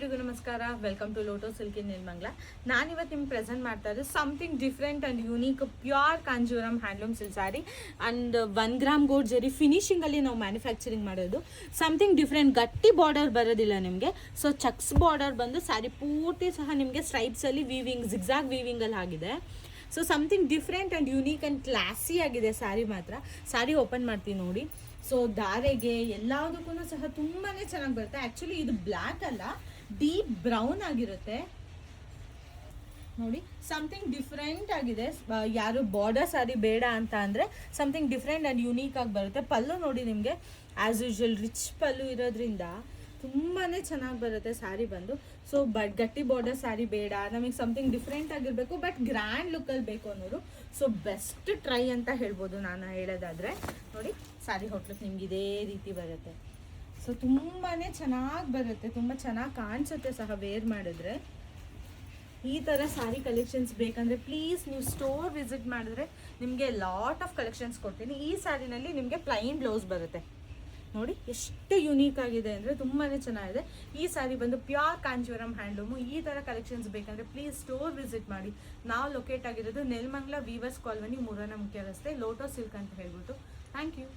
ಎಲ್ರಿಗೂ ನಮಸ್ಕಾರ. Welcome to Loto silk in Nelamangala. ನಾನಿವತ್ತು ನಿಮ್ಗೆ ಪ್ರೆಸೆಂಟ್ ಮಾಡ್ತಾ ಇರೋದು something different and unique pure Kanjeevaram handloom silk sari and 1 gram gold zari ಫಿನಿಶಿಂಗಲ್ಲಿ ನಾವು ಮ್ಯಾನುಫ್ಯಾಕ್ಚರಿಂಗ್ ಮಾಡೋದು. ಸಮಥಿಂಗ್ ಡಿಫ್ರೆಂಟ್, ಗಟ್ಟಿ ಬಾರ್ಡರ್ ಬರೋದಿಲ್ಲ ನಿಮಗೆ. ಸೊ ಚಕ್ಸ್ ಬಾರ್ಡರ್ ಬಂದು ಸ್ಯಾರಿ ಪೂರ್ತಿ ಸಹ ನಿಮಗೆ ಸ್ಟ್ರೈಪ್ಸಲ್ಲಿ ವೀವಿಂಗ್, ಜಿಗ್ಜಾಗ್ ವೀವಿಂಗಲ್ಲಿ ಆಗಿದೆ. So something different and unique and classy ಆಗಿದೆ ಸ್ಯಾರಿ ಮಾತ್ರ. ಸ್ಯಾರಿ ಓಪನ್ ಮಾಡ್ತೀನಿ ನೋಡಿ. ಸೊ ಧಾರೆಗೆ ಎಲ್ಲದಕ್ಕೂ ಸಹ ತುಂಬಾ ಚೆನ್ನಾಗಿ ಬರುತ್ತೆ. ಆ್ಯಕ್ಚುಲಿ ಇದು ಬ್ಲ್ಯಾಕ್ ಅಲ್ಲ, ಡೀಪ್ ಬ್ರೌನ್ ಆಗಿರುತ್ತೆ ನೋಡಿ. ಸಮಥಿಂಗ್ ಡಿಫ್ರೆಂಟ್ ಆಗಿದೆ. ಯಾರು ಬಾರ್ಡರ್ ಸ್ಯಾರಿ ಬೇಡ ಅಂತ ಅಂದರೆ ಸಮಥಿಂಗ್ ಡಿಫ್ರೆಂಟ್ ಆ್ಯಂಡ್ ಯೂನಿಕ್ ಆಗಿ ಬರುತ್ತೆ. ಪಲ್ಲು ನೋಡಿ, ನಿಮಗೆ ಆ್ಯಸ್ ಯೂಶ್ವಲ್ ರಿಚ್ ಪಲ್ಲು ಇರೋದ್ರಿಂದ ತುಂಬಾ ಚೆನ್ನಾಗಿ ಬರುತ್ತೆ ಸ್ಯಾರಿ ಬಂದು. ಸೊ ಗಟ್ಟಿ ಬಾರ್ಡರ್ ಸ್ಯಾರಿ ಬೇಡ, ನಮಗೆ ಸಮಥಿಂಗ್ ಡಿಫ್ರೆಂಟ್ ಆಗಿರಬೇಕು ಬಟ್ ಗ್ರ್ಯಾಂಡ್ ಲುಕ್ಕಲ್ಲಿ ಬೇಕು ಅನ್ನೋರು ಸೊ ಬೆಸ್ಟ್ ಟ್ರೈ ಅಂತ ಹೇಳ್ಬೋದು. ನಾನು ಹೇಳೋದಾದರೆ ನೋಡಿ, ಸ್ಯಾರಿ ಹೊಟ್ಲಕ್ಕೆ ನಿಮ್ಗೆ ಇದೇ ರೀತಿ ಬರುತ್ತೆ. ಸೊ ತುಂಬಾ ಚೆನ್ನಾಗಿ ಬರುತ್ತೆ, ತುಂಬ ಚೆನ್ನಾಗಿ ಕಾಣಿಸುತ್ತೆ ಸಹ ವೇರ್ ಮಾಡಿದ್ರೆ. ಈ ಥರ ಸ್ಯಾರಿ ಕಲೆಕ್ಷನ್ಸ್ ಬೇಕಂದರೆ ಪ್ಲೀಸ್ ನೀವು ಸ್ಟೋರ್ ವಿಸಿಟ್ ಮಾಡಿದ್ರೆ ನಿಮಗೆ ಲಾಟ್ ಆಫ್ ಕಲೆಕ್ಷನ್ಸ್ ಕೊಡ್ತೀನಿ. ಈ ಸ್ಯಾರಿನಲ್ಲಿ ನಿಮಗೆ ಪ್ಲೈನ್ ಬ್ಲೌಸ್ ಬರುತ್ತೆ ನೋಡಿ. ಎಷ್ಟು ಯುನೀಕ್ ಆಗಿದೆ ಅಂದರೆ ತುಂಬಾ ಚೆನ್ನಾಗಿದೆ. ಈ ಸ್ಯಾರಿ ಬಂದು ಪ್ಯೂರ್ ಕಾಂಜೀವರಂ ಹ್ಯಾಂಡ್ಲೂಮು. ಈ ಥರ ಕಲೆಕ್ಷನ್ಸ್ ಬೇಕಂದರೆ ಪ್ಲೀಸ್ ಸ್ಟೋರ್ ವಿಸಿಟ್ ಮಾಡಿ. ನಾವು ಲೊಕೇಟ್ ಆಗಿರೋದು ನೆಲಮಂಗಲ ವೀವರ್ಸ್ ಕಾಲೋನಿ, ಮೂರನೇ ಮುಖ್ಯ ರಸ್ತೆ, ಲೋಟೋ ಸಿಲ್ಕ್ ಅಂತ ಹೇಳ್ಬಿಟ್ಟು. Thank you.